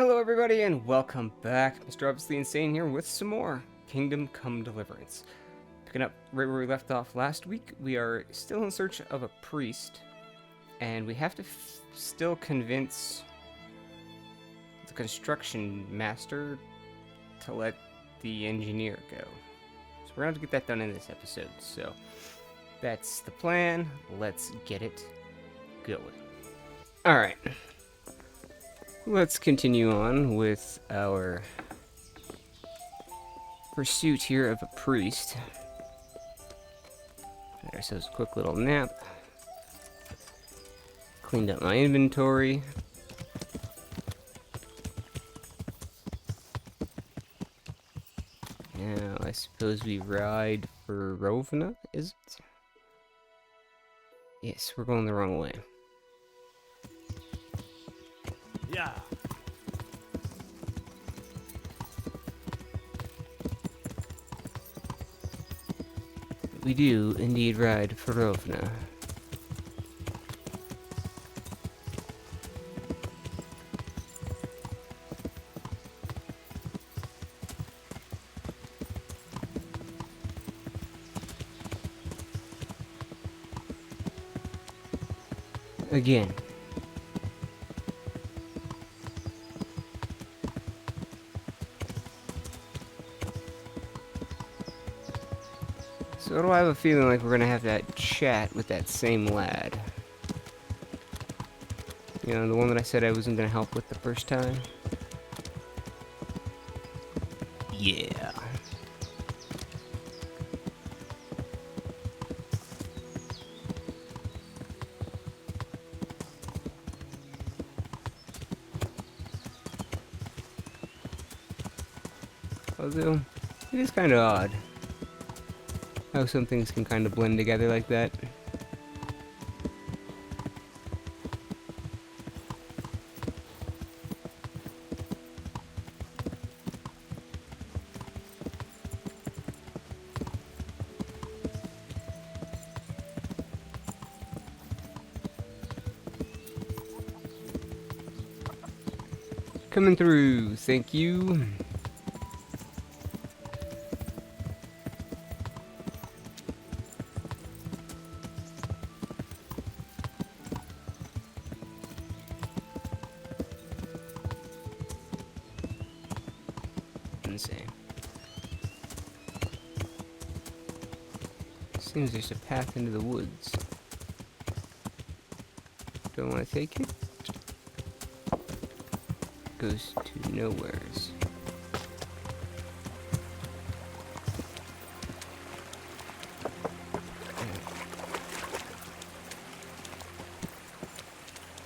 Hello everybody and welcome back. Mr. Obviously Insane here with some more Kingdom Come Deliverance. Picking up right where we left off last week, we are still in search of a priest, and we have to still convince the construction master to let the engineer go. So we're going to get that done in this episode, so that's the plan. Let's get it going. Alright. Let's continue on with our pursuit here of a priest. Had ourselves a quick little nap. Cleaned up my inventory. Now, I suppose we ride for Rovna, is it? Yes, we're going the wrong way. Yeah. We do indeed ride for Rovna. Again. So do I have a feeling like we're gonna have that chat with that same lad? You know, the one that I said I wasn't gonna help with the first time? Yeah. Although, it is kind of odd how some things can kind of blend together like that. Coming through, thank you. Insane. Seems there's a path into the woods. Don't want to take it. Goes to nowheres.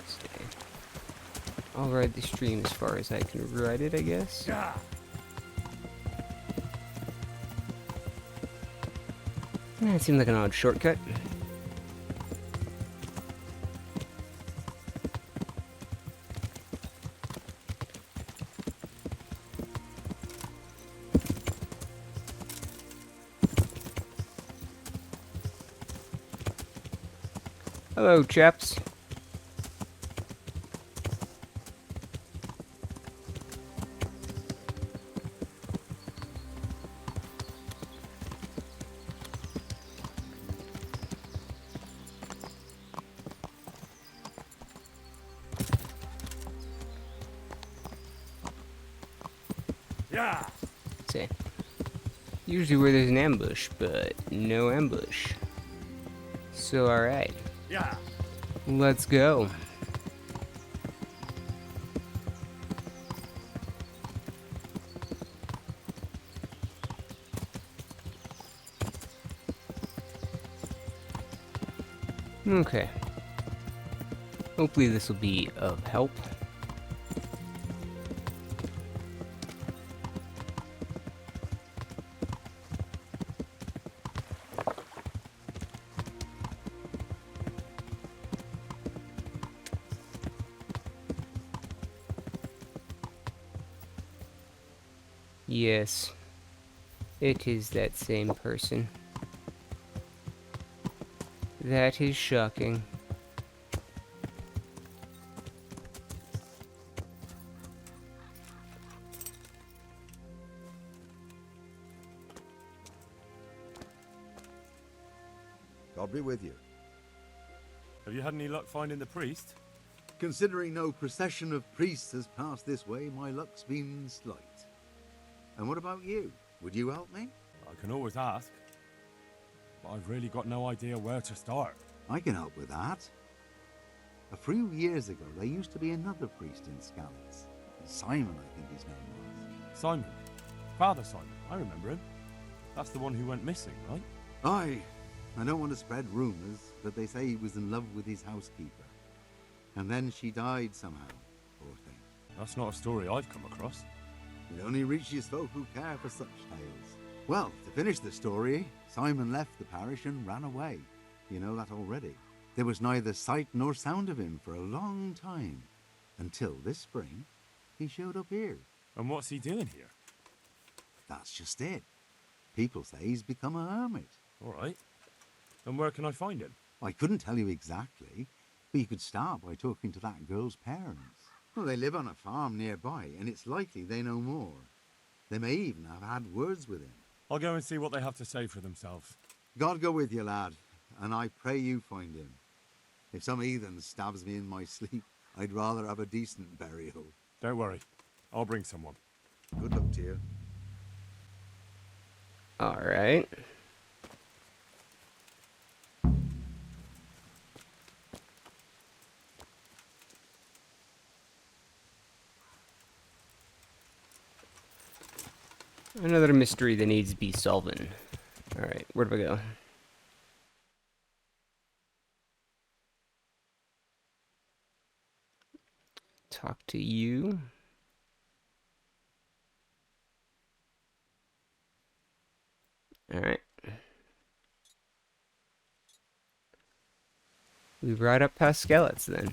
Stay. I'll ride the stream as far as I can ride it, I guess. Yeah. That seemed like an odd shortcut. Hello, chaps. Yeah. Say, usually where there's an ambush, but no ambush. So, alright. Yeah. Let's go. Okay. Hopefully this will be of help. Yes, it is that same person. That is shocking. God be with you. Have you had any luck finding the priest? Considering no procession of priests has passed this way, my luck's been slight. And what about you? Would you help me? I can always ask. But I've really got no idea where to start. I can help with that. A few years ago, there used to be another priest in Skalitz. Simon, I think his name was. Simon. Father Simon. I remember him. That's the one who went missing, right? Aye. I don't want to spread rumours, but they say he was in love with his housekeeper. And then she died somehow, poor thing. That's not a story I've come across. It only reaches folk who care for such tales. Well, to finish the story, Simon left the parish and ran away. You know that already. There was neither sight nor sound of him for a long time. Until this spring, he showed up here. And what's he doing here? That's just it. People say he's become a hermit. All right. And where can I find him? I couldn't tell you exactly, but you could start by talking to that girl's parents. Well, they live on a farm nearby, and it's likely they know more. They may even have had words with him. I'll go and see what they have to say for themselves. God go with you, lad, and I pray you find him. If some heathen stabs me in my sleep, I'd rather have a decent burial. Don't worry. I'll bring someone. Good luck to you. All right. Another mystery that needs to be solving. All right, where do I go? Talk to you. All right. We ride up past Skalitz then.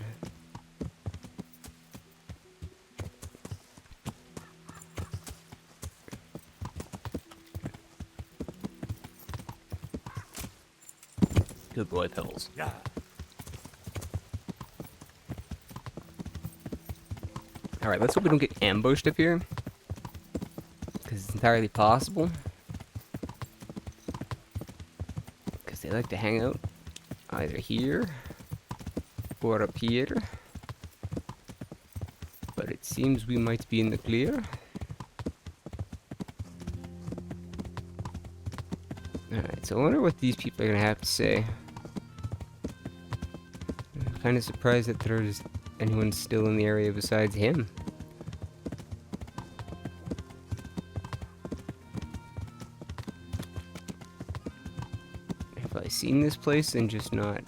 Good boy, Pebbles. Yeah. Alright, let's hope we don't get ambushed up here. Because it's entirely possible. Because they like to hang out either here or up here. But it seems we might be in the clear. Alright, so I wonder what these people are going to have to say. I'm kind of surprised that there's anyone still in the area besides him. Have I seen this place and just not?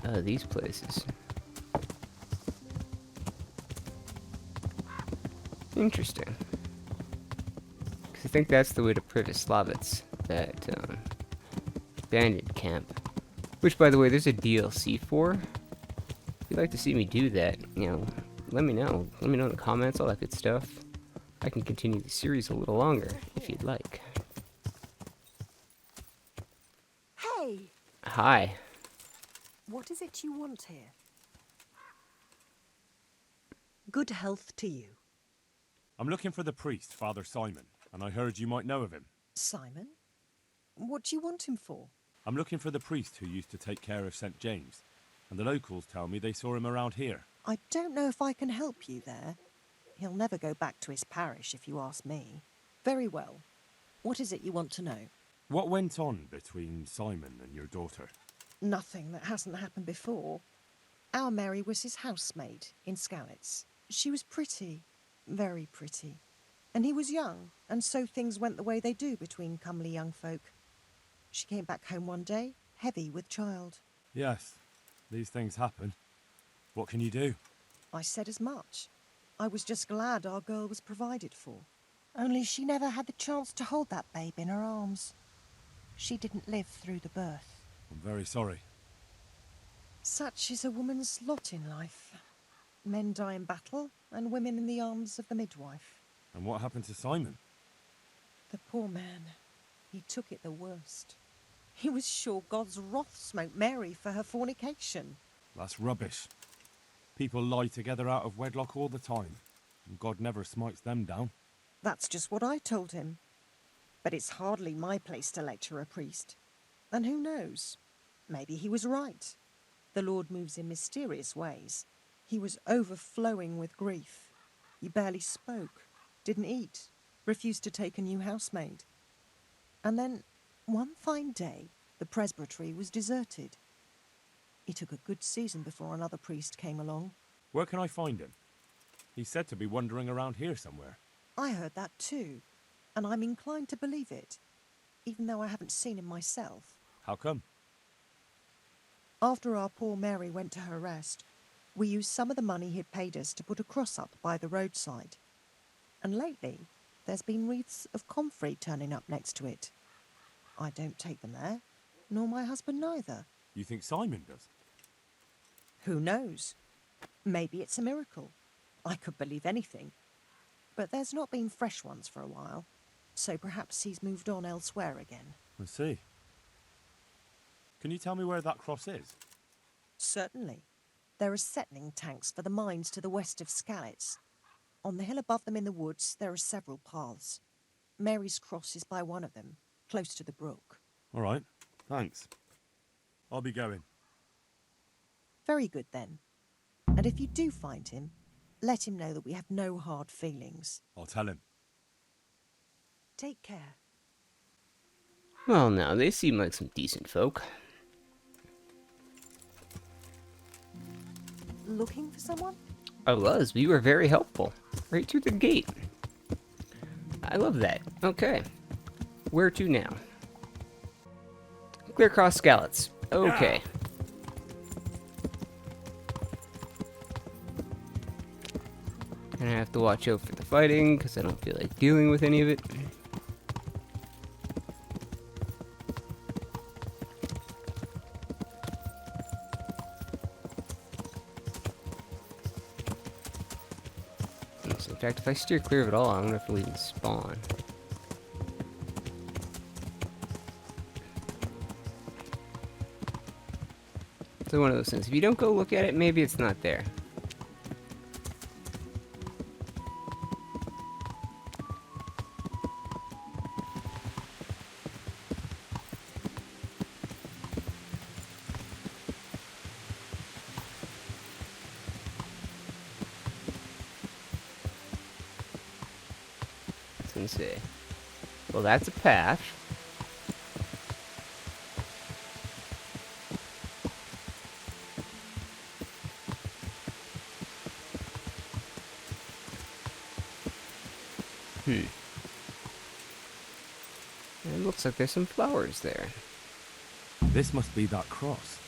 Oh, these places. Interesting. Because I think that's the way to Privislavitz, that bandit camp. Which, by the way, there's a DLC for. If you'd like to see me do that, you know, let me know. Let me know in the comments, all that good stuff. I can continue the series a little longer, if you'd like. Hey! Hi. What is it you want here? Good health to you. I'm looking for the priest, Father Simon, and I heard you might know of him. Simon? What do you want him for? I'm looking for the priest who used to take care of St. James, and the locals tell me they saw him around here. I don't know if I can help you there. He'll never go back to his parish if you ask me. Very well. What is it you want to know? What went on between Simon and your daughter? Nothing that hasn't happened before. Our Mary was his housemaid in Skalitz. She was pretty, very pretty. And he was young, and so things went the way they do between comely young folk. She came back home one day, heavy with child. Yes, these things happen. What can you do? I said as much. I was just glad our girl was provided for. Only she never had the chance to hold that babe in her arms. She didn't live through the birth. I'm very sorry. Such is a woman's lot in life. Men die in battle, and women in the arms of the midwife. And what happened to Simon? The poor man, he took it the worst. He was sure God's wrath smote Mary for her fornication. That's rubbish. People lie together out of wedlock all the time, and God never smites them down. That's just what I told him. But it's hardly my place to lecture a priest. And who knows? Maybe he was right. The Lord moves in mysterious ways. He was overflowing with grief. He barely spoke, didn't eat, refused to take a new housemaid. And then, one fine day, the presbytery was deserted. It took a good season before another priest came along. Where can I find him? He's said to be wandering around here somewhere. I heard that too, and I'm inclined to believe it, even though I haven't seen him myself. How come? After our poor Mary went to her rest, we used some of the money he'd paid us to put a cross up by the roadside. And lately, there's been wreaths of comfrey turning up next to it. I don't take them there, nor my husband neither. You think Simon does? Who knows? Maybe it's a miracle. I could believe anything. But there's not been fresh ones for a while, so perhaps he's moved on elsewhere again. I see. Can you tell me where that cross is? Certainly. There are settling tanks for the mines to the west of Skalitz. On the hill above them in the woods, there are several paths. Mary's cross is by one of them, close to the brook. All right, thanks. I'll be going. Very good, then. And if you do find him, let him know that we have no hard feelings. I'll tell him. Take care. Well, now, they seem like some decent folk. Looking for someone? I was. We were very helpful. Right through the gate. I love that. Okay. Where to now? Clear across Skalitz. Okay. And I have to watch out for the fighting, because I don't feel like dealing with any of it. In fact, if I steer clear of it all, I'm gonna have to leave and spawn. So one of those things. If you don't go look at it, maybe it's not there. Let's see. Well, that's a path. It looks like there's some flowers there. This must be that cross.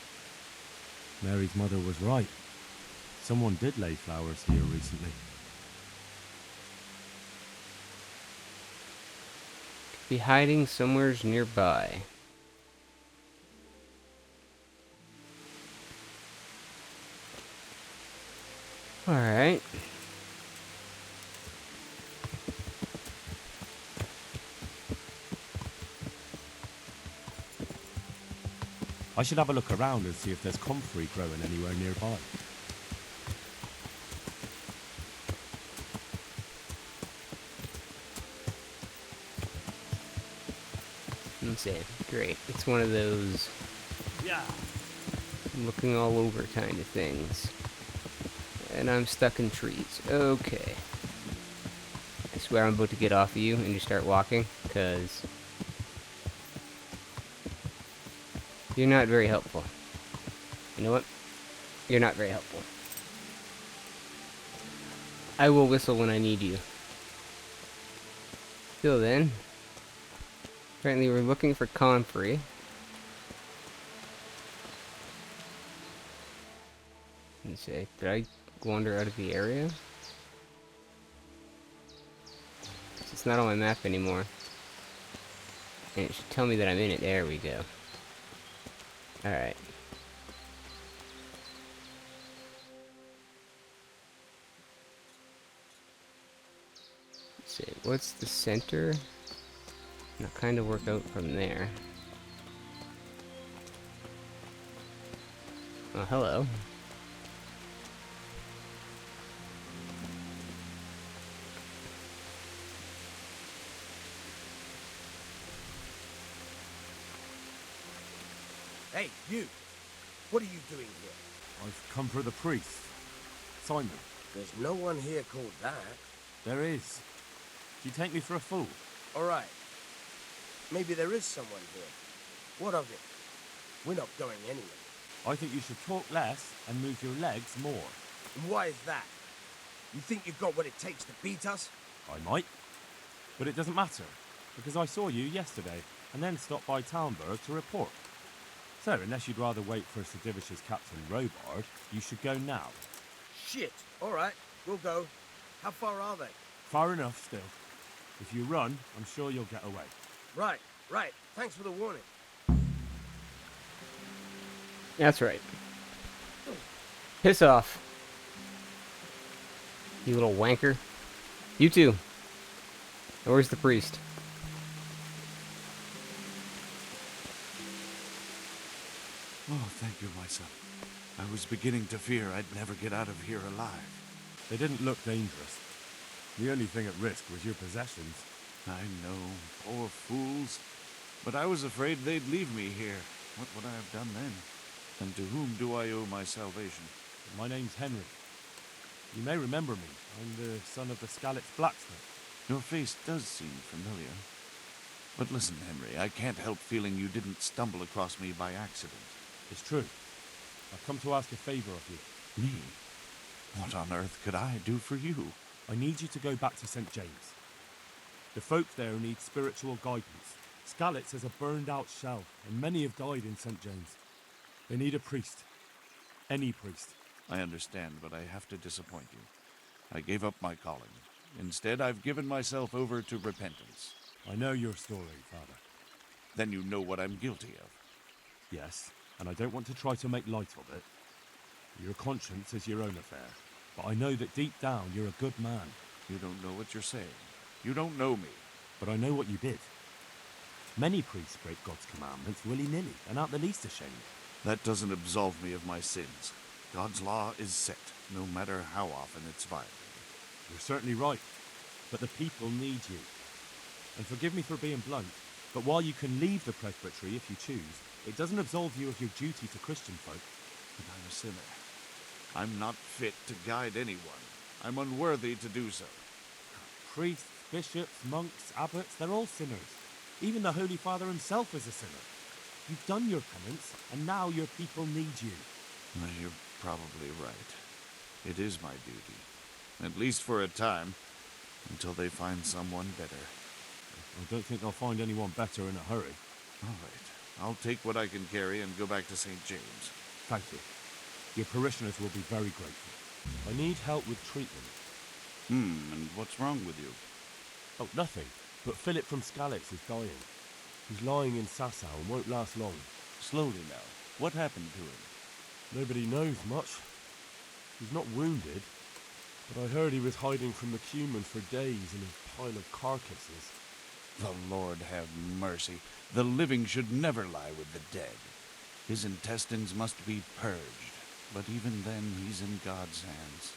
Mary's mother was right. Someone did lay flowers here recently. Be hiding somewheres nearby. Alright. I should have a look around and see if there's comfrey growing anywhere nearby. Insane. Great. It's one of those looking all over kind of things. And I'm stuck in trees. Okay. I swear I'm about to get off of you and just start walking, because you're not very helpful. You know what? You're not very helpful. I will whistle when I need you. Till then, apparently we're looking for comfrey. Let's see, did I wander out of the area? It's not on my map anymore. And it should tell me that I'm in it. There we go. Alright. Let's see, what's the center? And I'll kind of work out from there. Oh, hello. Hey, you! What are you doing here? I've come for the priest. Simon. There's no one here called that. There is. Do you take me for a fool? All right. Maybe there is someone here. What of it? We're not going anywhere. I think you should talk less and move your legs more. And why is that? You think you've got what it takes to beat us? I might. But it doesn't matter, because I saw you yesterday, and then stopped by Talmberg to report. So, unless you'd rather wait for Sir Divish's Captain Robard, you should go now. Shit! All right, we'll go. How far are they? Far enough, still. If you run, I'm sure you'll get away. Right. Thanks for the warning. That's right. Piss off. You little wanker. You too. Where's the priest? Oh, thank you, my son. I was beginning to fear I'd never get out of here alive. They didn't look dangerous. The only thing at risk was your possessions. I know, poor fools. But I was afraid they'd leave me here. What would I have done then? And to whom do I owe my salvation? My name's Henry. You may remember me. I'm the son of the Skalitz blacksmith. Your face does seem familiar. But listen, Henry, I can't help feeling you didn't stumble across me by accident. It's true. I've come to ask a favor of you. Me? What on earth could I do for you? I need you to go back to St. James. The folk there need spiritual guidance. Skalitz has a burned-out shell, and many have died in St. James. They need a priest. Any priest. I understand, but I have to disappoint you. I gave up my calling. Instead, I've given myself over to repentance. I know your story, Father. Then you know what I'm guilty of. Yes, and I don't want to try to make light of it. Your conscience is your own affair, but I know that deep down you're a good man. You don't know what you're saying. You don't know me. But I know what you did. Many priests break God's commandments willy-nilly and aren't the least ashamed. That doesn't absolve me of my sins. God's law is set, no matter how often it's violated. You're certainly right, but the people need you. And forgive me for being blunt, but while you can leave the presbytery if you choose, it doesn't absolve you of your duty to Christian folk. But I'm a sinner. I'm not fit to guide anyone. I'm unworthy to do so. Priests, bishops, monks, abbots, they're all sinners. Even the Holy Father himself is a sinner. You've done your penance, and now your people need you. Well, you're probably right. It is my duty. At least for a time. Until they find someone better. I don't think they'll find anyone better in a hurry. All right. I'll take what I can carry and go back to St. James. Thank you. Your parishioners will be very grateful. I need help with treatment. And what's wrong with you? Oh, nothing. But Philip from Skalitz is dying. He's lying in Sasau and won't last long. Slowly now. What happened to him? Nobody knows much. He's not wounded, but I heard he was hiding from the Cuman for days in a pile of carcasses. The Lord have mercy. The living should never lie with the dead. His intestines must be purged, but even then he's in God's hands.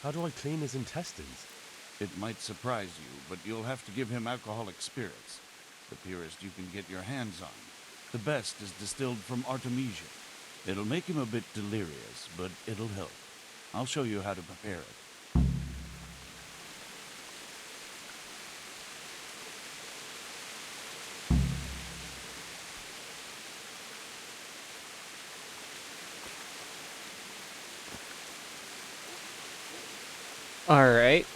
How do I clean his intestines? It might surprise you, but you'll have to give him alcoholic spirits. The purest you can get your hands on. The best is distilled from Artemisia. It'll make him a bit delirious, but it'll help. I'll show you how to prepare it. Alright,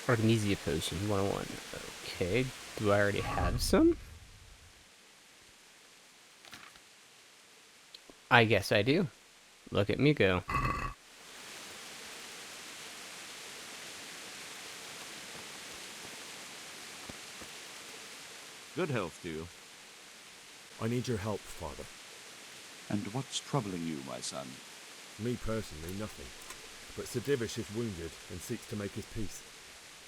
Artemisia potion, 101. Okay, do I already have some? I guess I do. Look at me go. Good health to you. I need your help, Father. And what's troubling you, my son? Me personally, nothing. But Sir Divish is wounded and seeks to make his peace.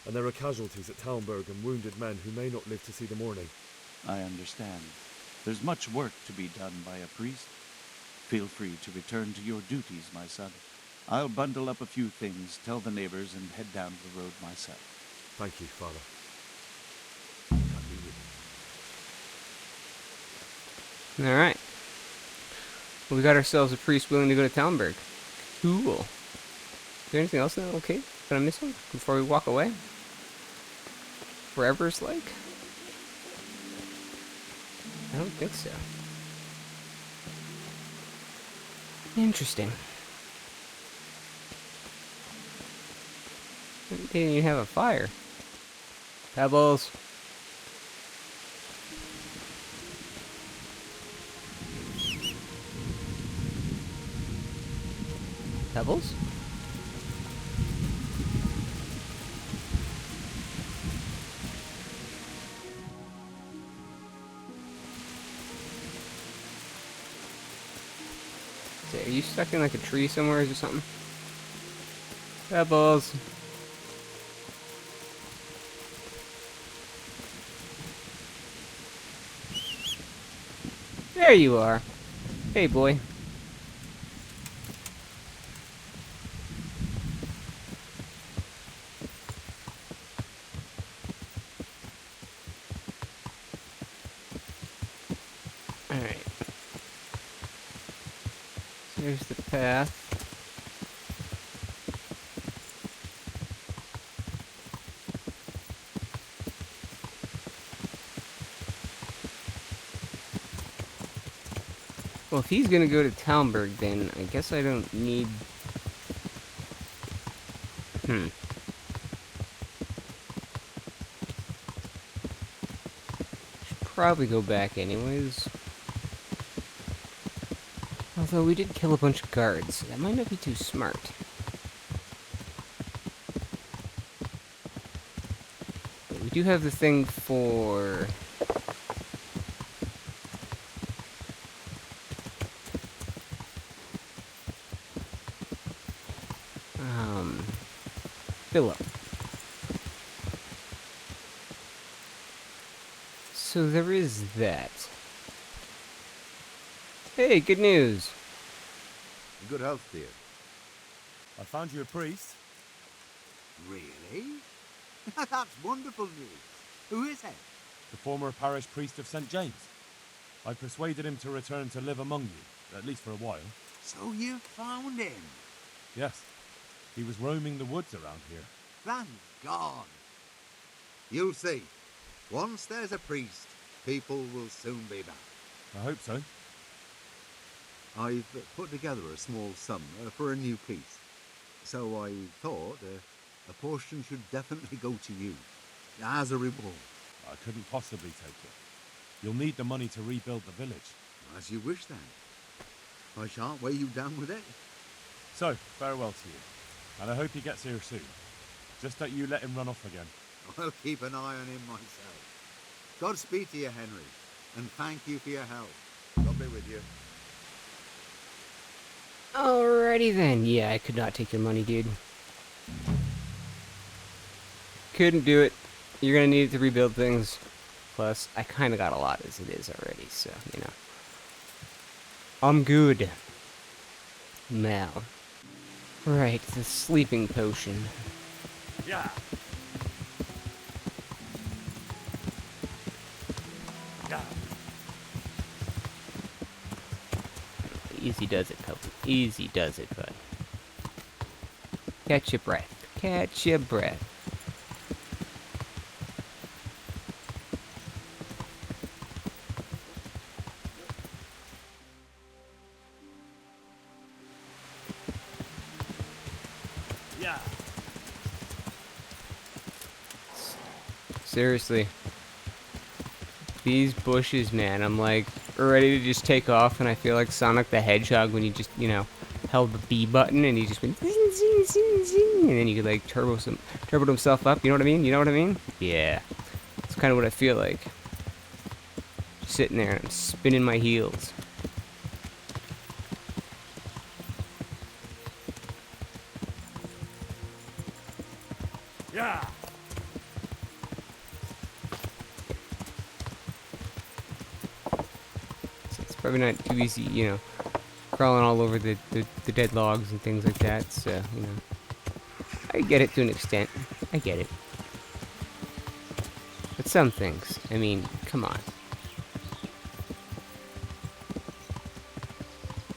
And there are casualties at Talmberg and wounded men who may not live to see the morning. I understand. There's much work to be done by a priest. Feel free to return to your duties, my son. I'll bundle up a few things, tell the neighbors, and head down the road myself. Thank you, Father. Alright. Well, we got ourselves a priest willing to go to Talmberg. Cool. Is there anything else in that little cave that I'm missing before we walk away? Forever's like? I don't think so. Interesting. They didn't even have a fire. Pebbles. Pebbles? Are you stuck in like a tree somewhere or something? Pebbles. There you are. Hey, boy. Alright. Here's the path. Well, if he's gonna go to Talmberg, then I guess I don't need... Should probably go back anyways. Although we did kill a bunch of guards, so that might not be too smart. But we do have the thing for... Philip. So there is that. Hey, good news. Good health, dear. I found you a priest. Really? That's wonderful news. Who is it? The former parish priest of St. James. I persuaded him to return to live among you, at least for a while. So you found him? Yes. He was roaming the woods around here. Thank God. You'll see. Once there's a priest, people will soon be back. I hope so. I've put together a small sum for a new piece. So I thought a portion should definitely go to you, as a reward. I couldn't possibly take it. You'll need the money to rebuild the village. As you wish, then. I shan't weigh you down with it. So, farewell to you. And I hope he gets here soon. Just that you let him run off again. I'll keep an eye on him myself. Godspeed to you, Henry. And thank you for your help. God be with you. Alrighty then. Yeah, I could not take your money, dude. Couldn't do it. You're gonna need it to rebuild things. Plus, I kinda got a lot as it is already, so, you know. I'm good. Now. Right, the sleeping potion. Yeah. Yeah. Easy does it, puppy. Easy does it, bud. Catch your breath. Catch your breath. Yeah. Seriously. These bushes, man, I'm like ready to just take off, and I feel like Sonic the Hedgehog when he just, you know, held the B button and he just went zing, zing, zing, zing, and then you could like turbo himself up, you know what I mean? You know what I mean? Yeah. That's kind of what I feel like. Just sitting there and I'm spinning my heels. Yeah. It's probably not too easy, you know, crawling all over the dead logs and things like that, so, you know. I get it to an extent. I get it. But some things, I mean, come on.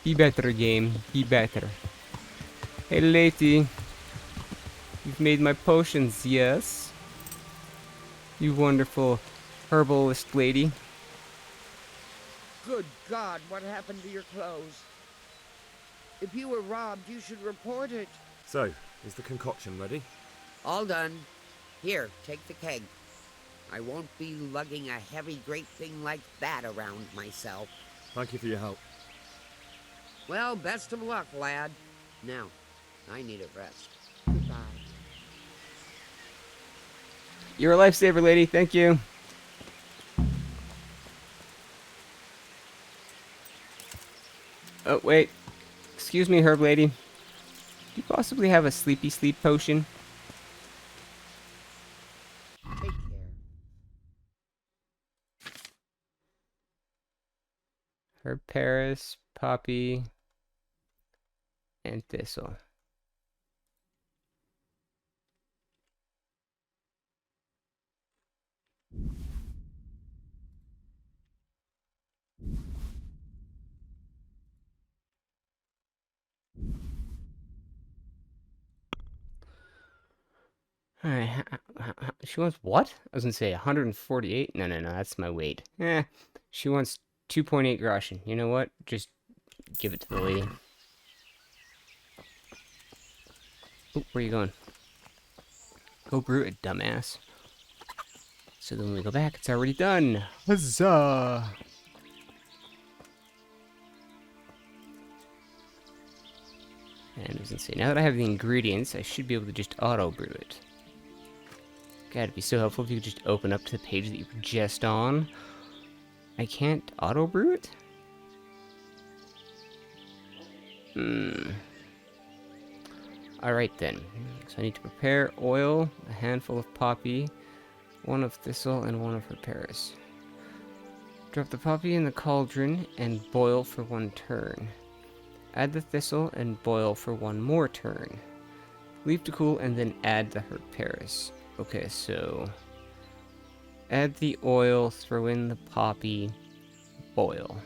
Be better, game. Be better. Hey, lady. You've made my potions, yes? You wonderful herbalist lady. Good God, what happened to your clothes? If you were robbed, you should report it. So, is the concoction ready? All done. Here, take the keg. I won't be lugging a heavy great thing like that around myself. Thank you for your help. Well, best of luck, lad. Now, I need a rest. Goodbye. You're a lifesaver, lady. Thank you. Oh, wait. Excuse me, herb lady. Do you possibly have a sleepy sleep potion? Take care. Herb Paris, poppy, and thistle. Alright, she wants what? I was gonna say 148? No, that's my weight. She wants 2.8 groschen. You know what? Just give it to the lady. Oh, where are you going? Go brew it, dumbass. So then when we go back, it's already done. Huzzah! And I was gonna say, now that I have the ingredients, I should be able to just auto brew it. God, it'd be so helpful if you could just open up to the page that you were just on. I can't auto brew it? Alright then. So I need to prepare oil, a handful of poppy, one of thistle, and one of Paris. Drop the poppy in the cauldron and boil for 1 turn. Add the thistle and boil for 1 more turn. Leave to cool and then add the Paris. Okay, so add the oil, throw in the poppy, boil.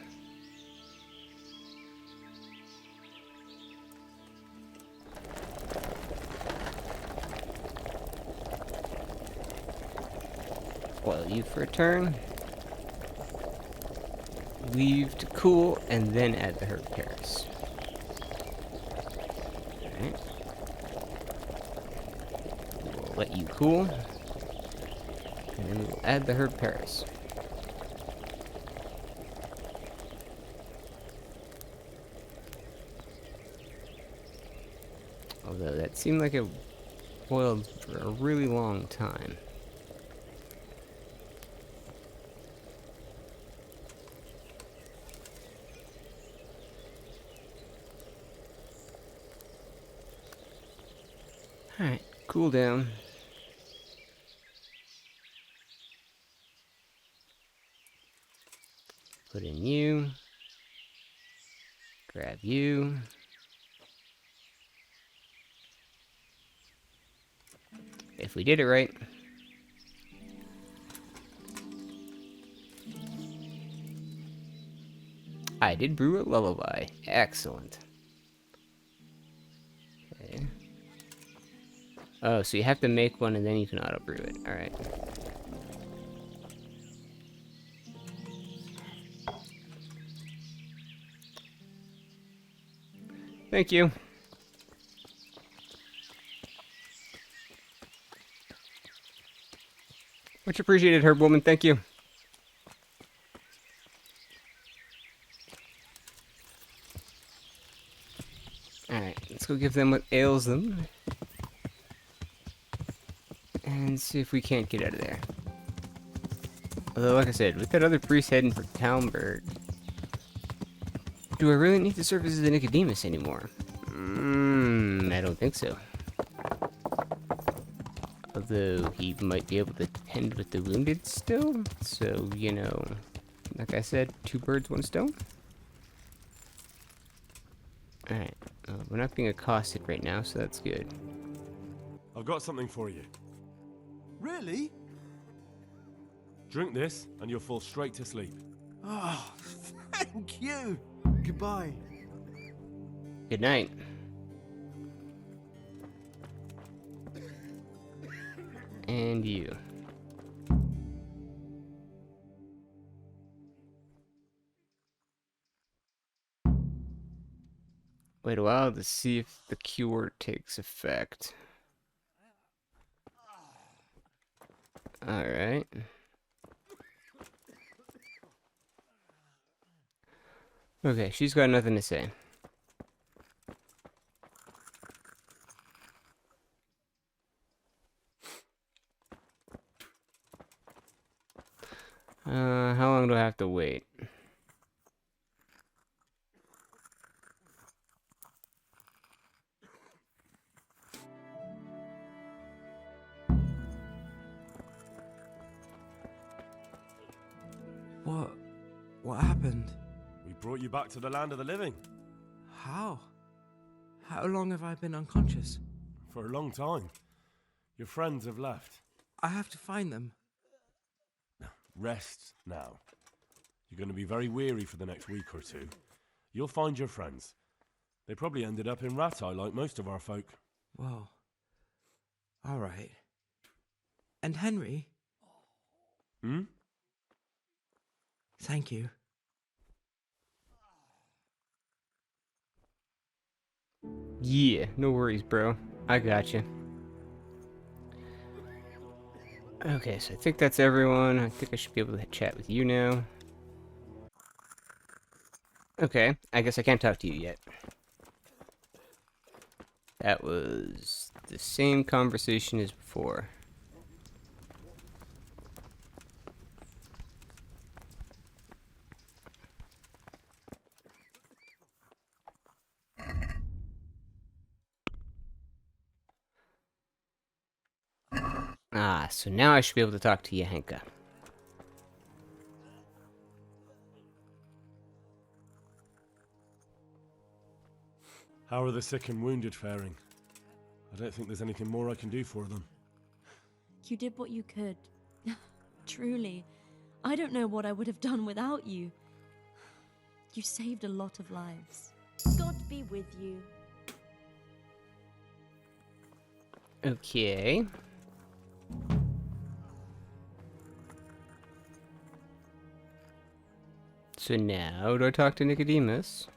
Boil you for a turn. Leave to cool and then add the Paris. Alright. We'll let you cool. And then we'll add the Paris. Although that seemed like it boiled for a really long time. Alright, cool down. Put in you. Grab you. If we did it right. I did brew a lullaby. Excellent. Okay. Oh, so you have to make one and then you can auto brew it. Alright. Thank you. Much appreciated, herb woman. Thank you. Alright, let's go give them what ails them. And see if we can't get out of there. Although, like I said, with that other priest heading for Talmberg, do I really need to serve as a Nicodemus anymore? I don't think so. Although he might be able to tend with the wounded still. So, you know, like I said, 2 birds, 1 stone. Alright, we're not being accosted right now, so that's good. I've got something for you. Really? Drink this, and you'll fall straight to sleep. Oh, thank you. Goodbye. Good night. And you. Wait a while to see if the cure takes effect. Alright. Okay, she's got nothing to say. How long do I have to wait? What happened? We brought you back to the land of the living. How? How long have I been unconscious? For a long time. Your friends have left. I have to find them. Rest now. You're going to be very weary for the next week or two. You'll find your friends. They probably ended up in Rattay like most of our folk. Well, all right. And Henry? Hmm? Thank you. Yeah, no worries, bro. I got you. Okay, so I think that's everyone. I think I should be able to chat with you now. Okay, I guess I can't talk to you yet. That was the same conversation as before. Ah, so now I should be able to talk to you, Henka. How are the sick and wounded faring? I don't think there's anything more I can do for them. You did what you could. Truly. I don't know what I would have done without you. You saved a lot of lives. God be with you. Okay. So now, do I talk to Nicodemus?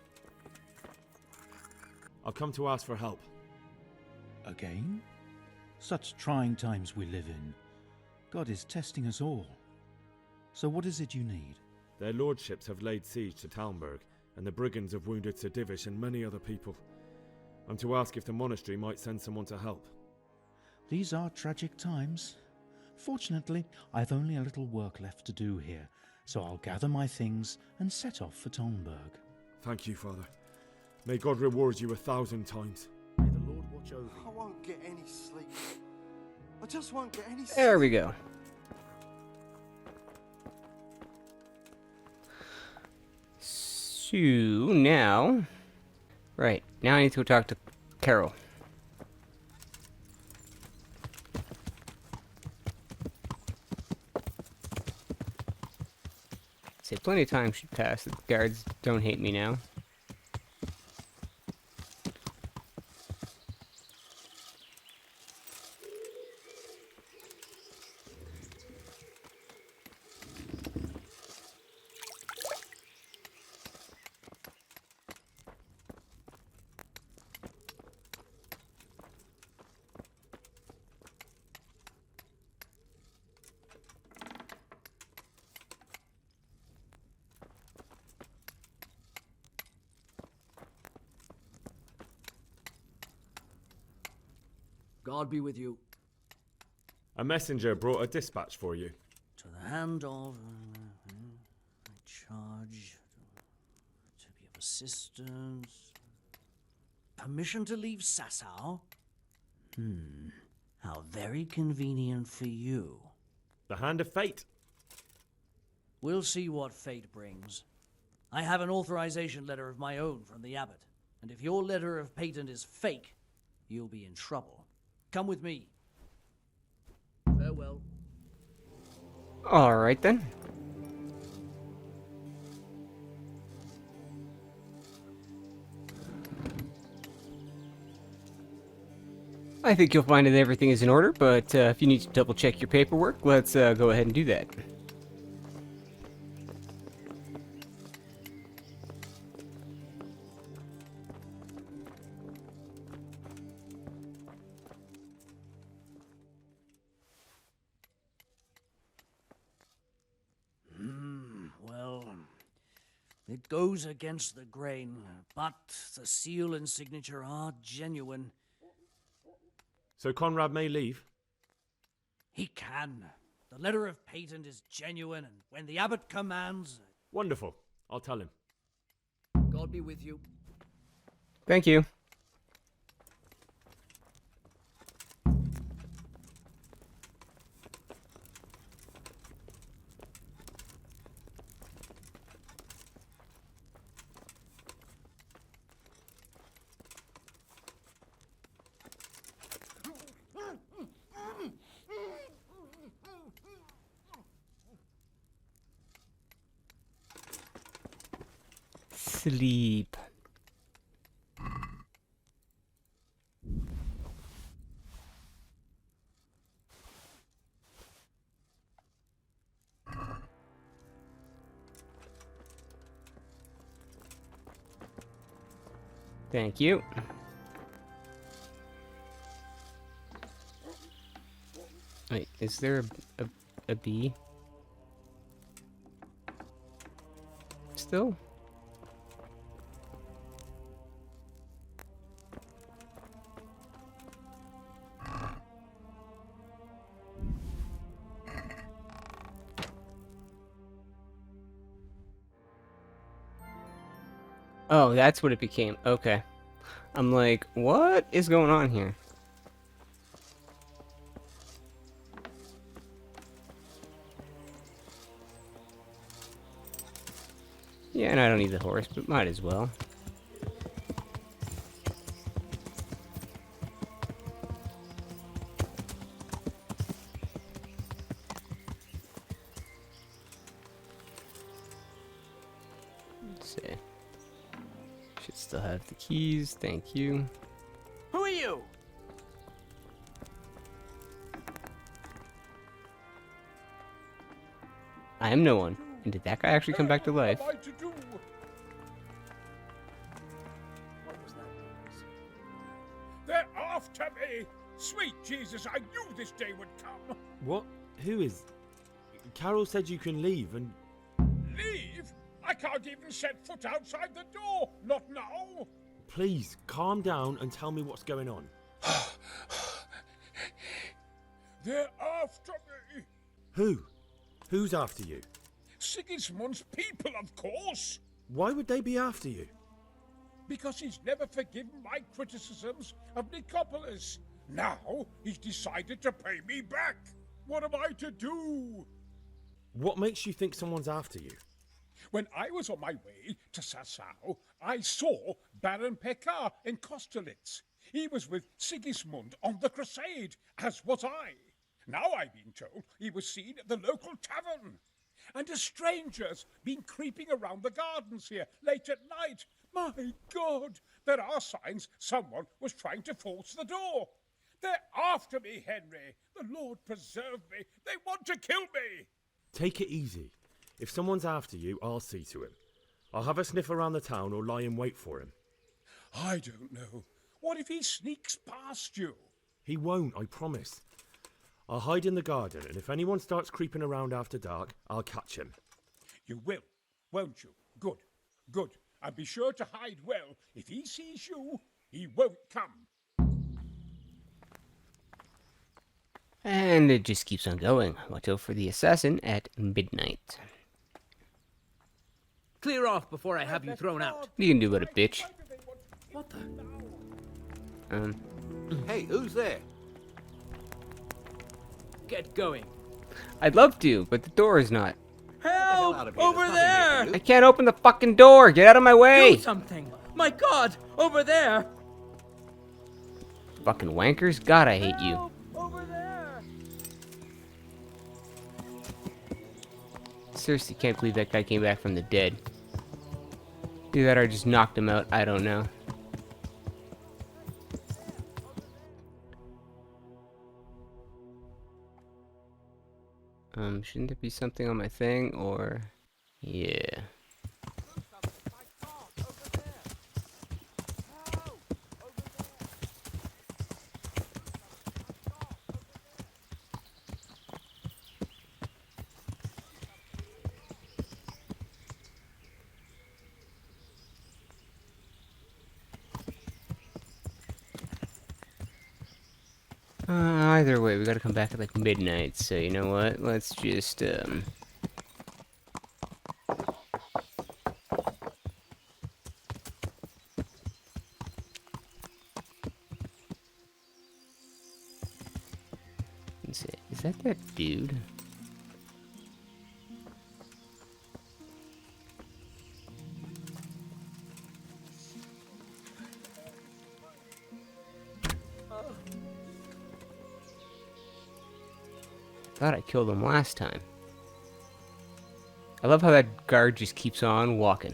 I've come to ask for help. Again? Such trying times we live in. God is testing us all. So what is it you need? Their lordships have laid siege to Talmberg, and the brigands have wounded Sir Divish and many other people. I'm to ask if the monastery might send someone to help. These are tragic times. Fortunately, I've only a little work left to do here, so I'll gather my things and set off for Talmberg. Thank you, Father. May God reward you 1,000 times. May the Lord watch over you. I won't get any sleep. I just won't get any sleep. There we go. So now, right, now I need to go talk to Carol. Say plenty of time should pass. The guards don't hate me now. God be with you. A messenger brought a dispatch for you. To the hand of I charge to be of assistance. Permission to leave Sasau? How very convenient for you. The hand of fate. We'll see what fate brings. I have an authorization letter of my own from the abbot, and if your letter of patent is fake, you'll be in trouble. Come with me. Farewell. Alright then. I think you'll find that everything is in order, but if you need to double check your paperwork, let's go ahead and do that. Well, it goes against the grain, but the seal and signature are genuine. So Conrad may leave? He can. The letter of patent is genuine, and when the abbot commands... Wonderful. I'll tell him. God be with you. Thank you. Sleep. Thank you. Wait, is there a bee? Still? Oh, that's what it became. Okay. I'm like, what is going on here? Yeah, and I don't need the horse, but might as well. Let's see. Should still have the keys, thank you. Who are you? I am no one. And did that guy actually come back to life? What was that noise? They're after me! Sweet Jesus, I knew this day would come! What? Who is... Carol said you can leave and... Leave? I can't even set foot outside the door! Not now! Please, calm down and tell me what's going on. They're after me! Who? Who's after you? Sigismund's people, of course! Why would they be after you? Because he's never forgiven my criticisms of Nicopolis. Now he's decided to pay me back. What am I to do? What makes you think someone's after you? When I was on my way to Sassau, I saw Baron Pekar in Kosterlitz. He was with Sigismund on the crusade, as was I. Now I've been told he was seen at the local tavern. And a stranger's been creeping around the gardens here late at night. My God, there are signs someone was trying to force the door. They're after me, Henry. The Lord preserve me. They want to kill me. Take it easy. If someone's after you, I'll see to him. I'll have a sniff around the town or lie in wait for him. I don't know. What if he sneaks past you? He won't, I promise. I'll hide in the garden, and if anyone starts creeping around after dark, I'll catch him. You will, won't you? Good, good. And be sure to hide well. If he sees you, he won't come. And it just keeps on going. Watch out for the assassin at midnight. Clear off before I have you thrown out. You can do it, a bitch. What the? Hey, who's there? Get going. I'd love to, but the door is not. Help! Over there! I can't open the fucking door! Get out of my way! Do something! My God! Over there! Fucking wankers. God, I hate you. Over there! Seriously, can't believe that guy came back from the dead. Either that or I just knocked him out. I don't know. Shouldn't there be something on my thing, or... Yeah. Either way, we gotta come back at like midnight, so you know what? Let's just, is that dude? Thought I killed him last time. I love how that guard just keeps on walking.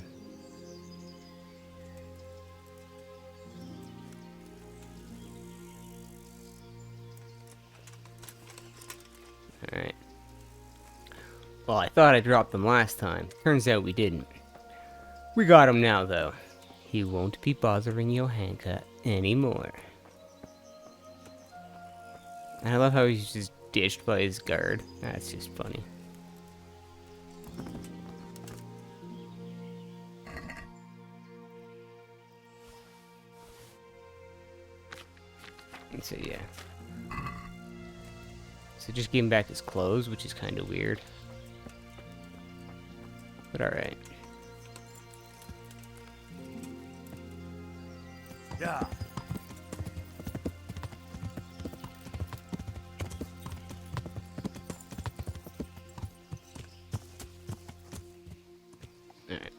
Alright. Well, I thought I dropped them last time. Turns out we didn't. We got him now, though. He won't be bothering Johanka anymore. And I love how he's just ditched by his guard. That's just funny. And so, yeah. So just gave him back his clothes, which is kind of weird. But alright. Yeah. Alright.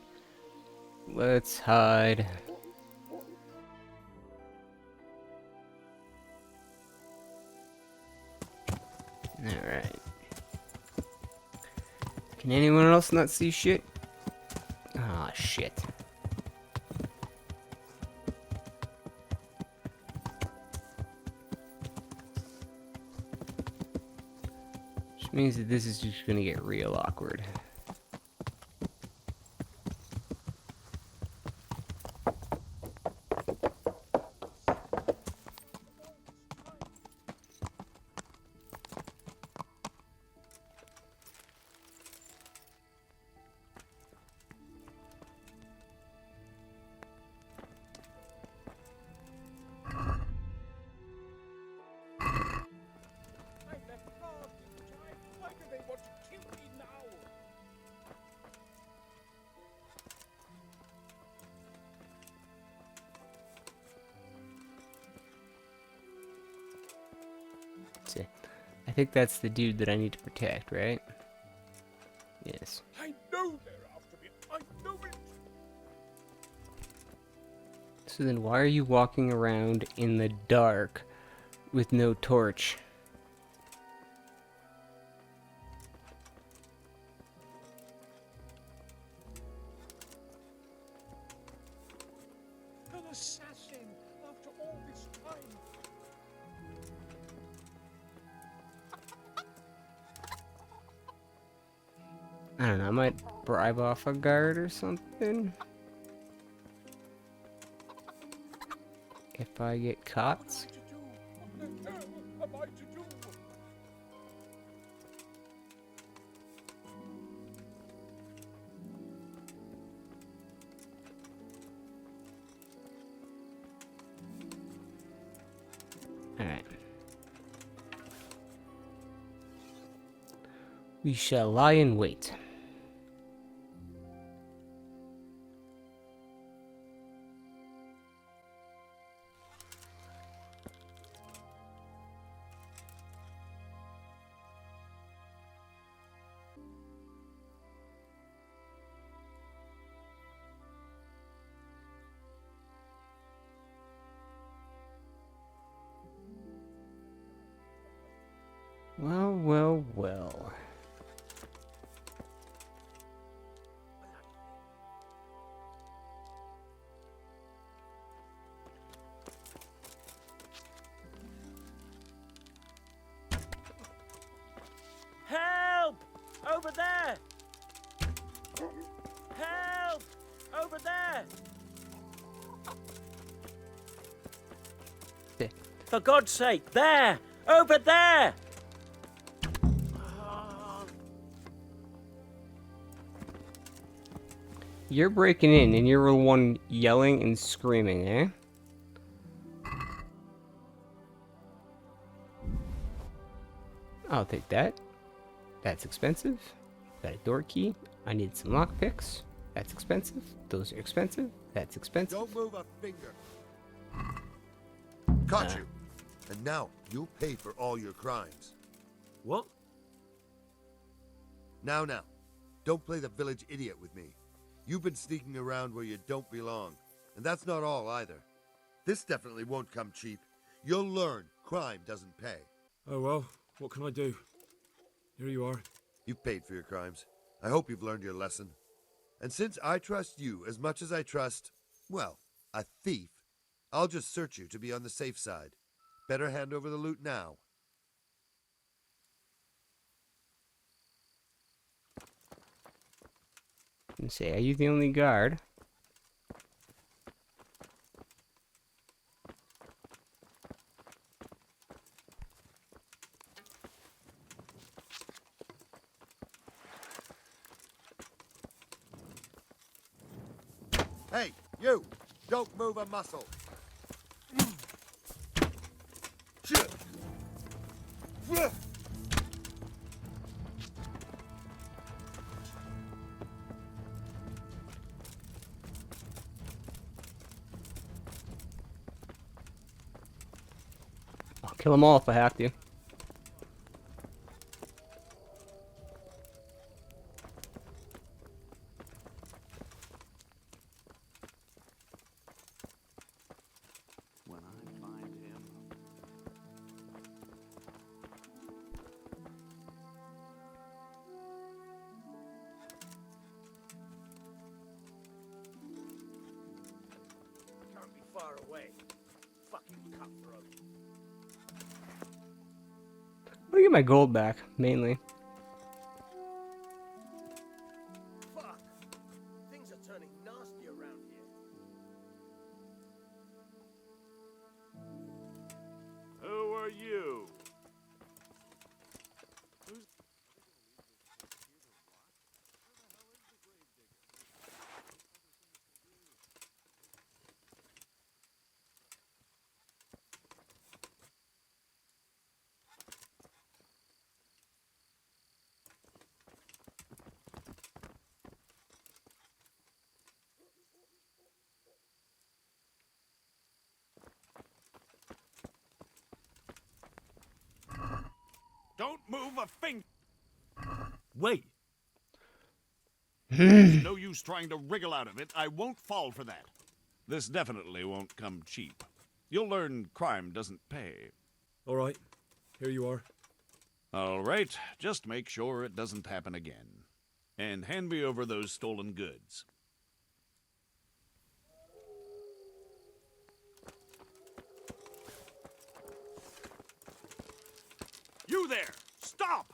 Let's hide. Alright. Can anyone else not see shit? Ah, shit. Which means that this is just gonna get real awkward. Why do they want to kill me now? See, I think that's the dude that I need to protect, right? Yes. I know they're after me. I know it. So then why are you walking around in the dark with no torch? An assassin after all this time. I don't know, I might bribe off a guard or something. If I get caught. What the hell am I to do? Alright. We shall lie in wait. Well, well, well. Help! there! Help! Over there! There. For God's sake, there! Over there! You're breaking in, and you're the one yelling and screaming, eh? I'll take that. That's expensive. Got a door key. I need some lockpicks. That's expensive. Those are expensive. That's expensive. Don't move a finger. Caught you. And now you'll pay for all your crimes. What? Now. Don't play the village idiot with me. You've been sneaking around where you don't belong. And that's not all either. This definitely won't come cheap. You'll learn crime doesn't pay. Oh well, what can I do? Here you are. You've paid for your crimes. I hope you've learned your lesson. And since I trust you as much as I trust, well, a thief, I'll just search you to be on the safe side. Better hand over the loot now. And say, are you the only guard? Hey, you! Don't move a muscle! I'll kill them all if I have to. When I find him. Can't be far away. Fucking cutthroat. I'm gonna get my gold back, mainly. Fuck! Things are turning nasty around here. Who are you? Don't move a finger. Wait! There's no use trying to wriggle out of it. I won't fall for that. This definitely won't come cheap. You'll learn crime doesn't pay. All right, here you are. All right, just make sure it doesn't happen again. And hand me over those stolen goods. You there! Stop!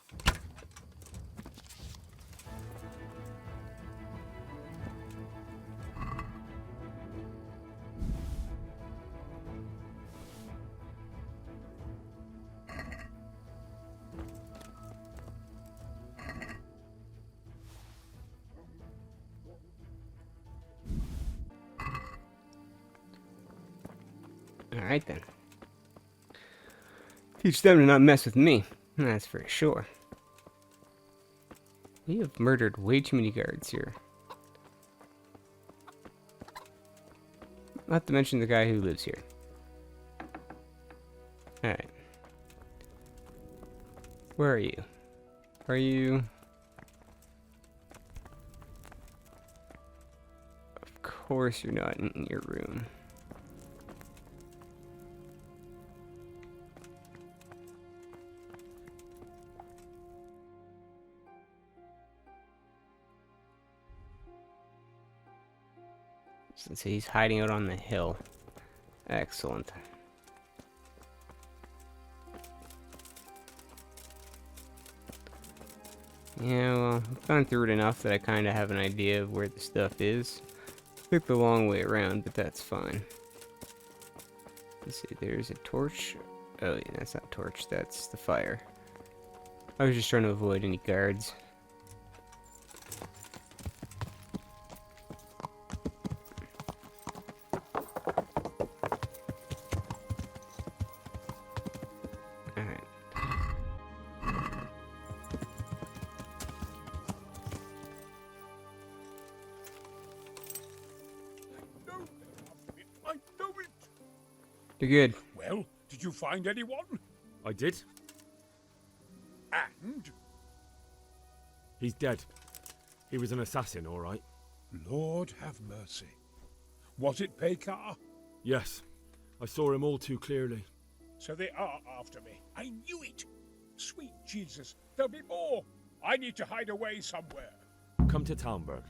Alright then. Teach them to not mess with me. That's for sure. We have murdered way too many guards here. Not to mention the guy who lives here. Alright. Where are you? Are you... Of course you're not in your room. Since he's hiding out on the hill. Excellent. Yeah, well, I've gone through it enough that I kind of have an idea of where the stuff is. Took the long way around, but that's fine. Let's see, there's a torch. Oh, yeah, that's not a torch, that's the fire. I was just trying to avoid any guards. Alright. I know it. You're good. Well, did you find anyone? I did. And? He's dead. He was an assassin, all right. Lord have mercy. Was it Pekar? Yes. I saw him all too clearly. So they are after me. I knew it. Sweet Jesus, there'll be more. I need to hide away somewhere. Come to Talmberg.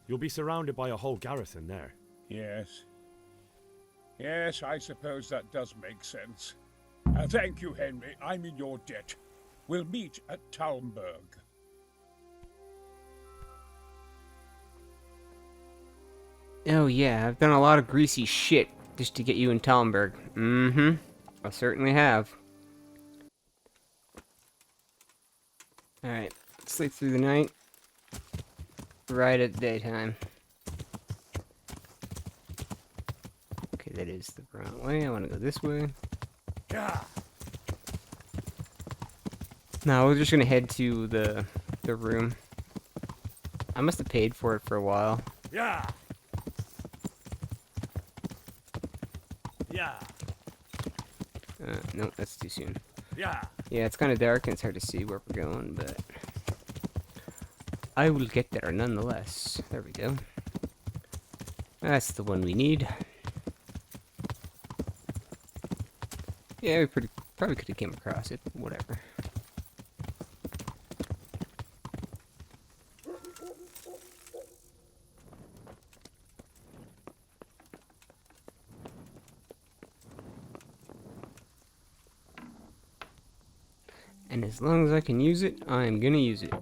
You'll be surrounded by a whole garrison there. Yes. Yes, I suppose that does make sense. Thank you, Henry. I'm in your debt. We'll meet at Talmberg. Oh yeah, I've done a lot of greasy shit just to get you in Talmberg. Mm-hmm. I certainly have. Alright, sleep through the night. Right at daytime. Okay, that is the wrong way. I want to go this way. Yeah. No, we're just gonna head to the room. I must have paid for it for a while. Yeah. Yeah. No, that's too soon. Yeah. Yeah, it's kind of dark and it's hard to see where we're going, but I will get there nonetheless. There we go. That's the one we need. Yeah, we probably could have came across it. Whatever. And as long as I can use it, I'm gonna use it.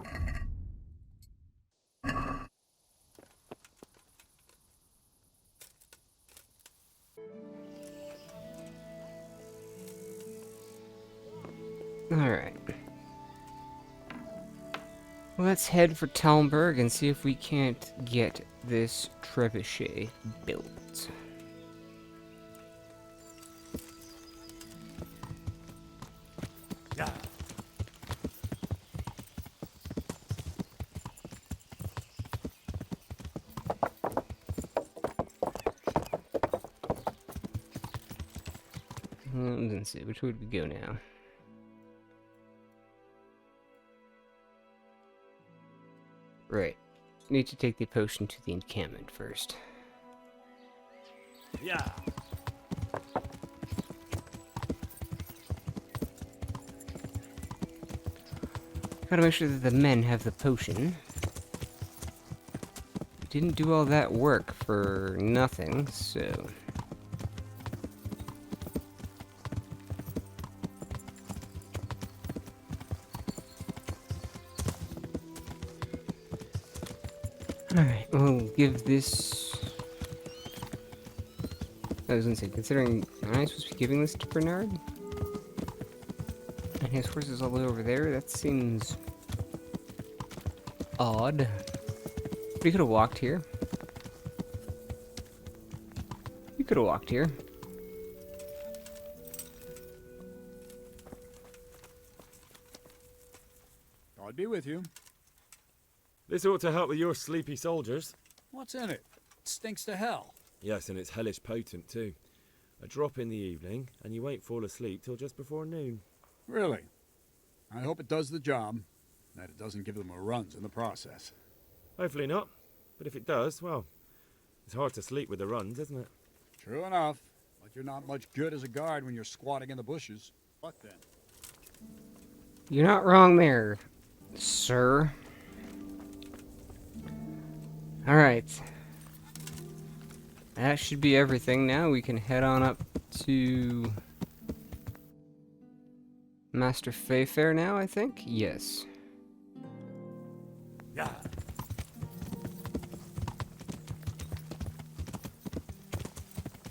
Alright. Let's head for Talmberg and see if we can't get this trebuchet built. Yeah. Let's see, which way would we go now? Right. Need to take the potion to the encampment first. Yeah. Gotta make sure that the men have the potion. We didn't do all that work for nothing, so... Alright, we'll give this... I was gonna say, considering... Am I supposed to be giving this to Bernard? And his horse is all the way over there? That seems... odd. We could have walked here. We could have walked here. I'll be with you. This ought to help with your sleepy soldiers. What's in it? It stinks to hell. Yes, and it's hellish potent too. A drop in the evening, and you won't fall asleep till just before noon. Really? I hope it does the job. That it doesn't give them a runs in the process. Hopefully not. But if it does, well, it's hard to sleep with the runs, isn't it? True enough. But you're not much good as a guard when you're squatting in the bushes. What then? You're not wrong there, sir. Alright. That should be everything now. We can head on up to Master Fayfair now, I think? Yes. Yeah.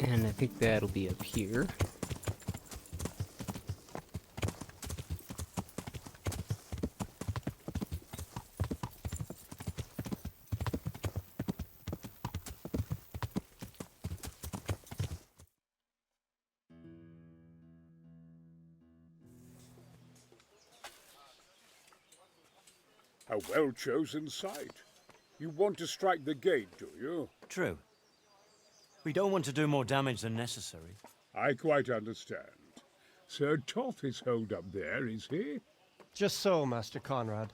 And I think that'll be up here. A well-chosen site. You want to strike the gate, do you? True. We don't want to do more damage than necessary. I quite understand. Sir Toth is holed up there, is he? Just so, Master Conrad.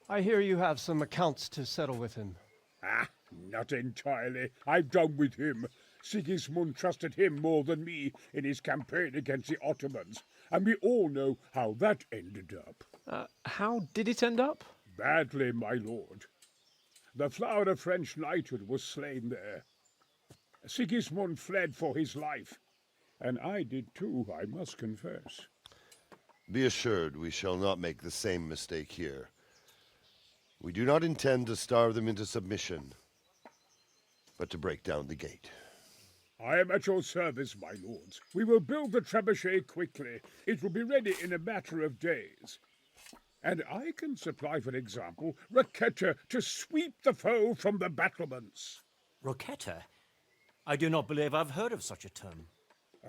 I hear you have some accounts to settle with him. Ah, not entirely. I've done with him. Sigismund trusted him more than me in his campaign against the Ottomans, and we all know how that ended up. How did it end up? Badly, my lord. The flower of French knighthood was slain there. Sigismund fled for his life, and I did too, I must confess. Be assured we shall not make the same mistake here. We do not intend to starve them into submission, but to break down the gate. I am at your service, my lords. We will build the trebuchet quickly. It will be ready in a matter of days. And I can supply, for example, roquetta to sweep the foe from the battlements. Roquetta? I do not believe I've heard of such a term.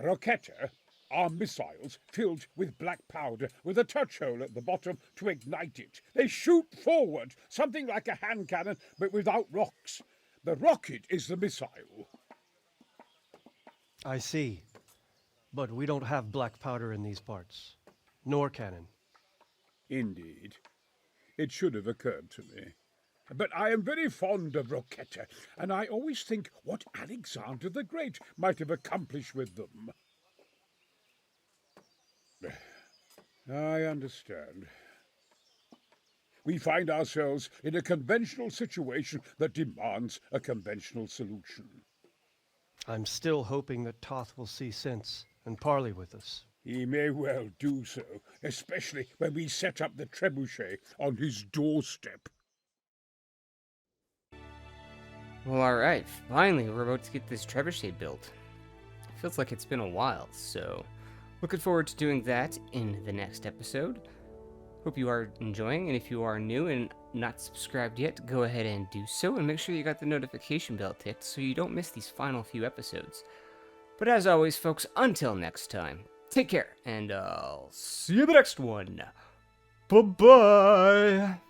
Roquetta are missiles filled with black powder with a touch hole at the bottom to ignite it. They shoot forward, something like a hand cannon, but without rocks. The rocket is the missile. I see. But we don't have black powder in these parts. Nor cannon. Indeed. It should have occurred to me. But I am very fond of roquetta, and I always think what Alexander the Great might have accomplished with them. I understand. We find ourselves in a conventional situation that demands a conventional solution. I'm still hoping that Toth will see sense and parley with us. He may well do so, especially when we set up the trebuchet on his doorstep. Well, alright, finally we're about to get this trebuchet built. Feels like it's been a while, so looking forward to doing that in the next episode. Hope you are enjoying, and if you are new and not subscribed yet, go ahead and do so, and make sure you got the notification bell ticked so you don't miss these final few episodes. But as always, folks, until next time, take care, and I'll see you in the next one. Bye-bye!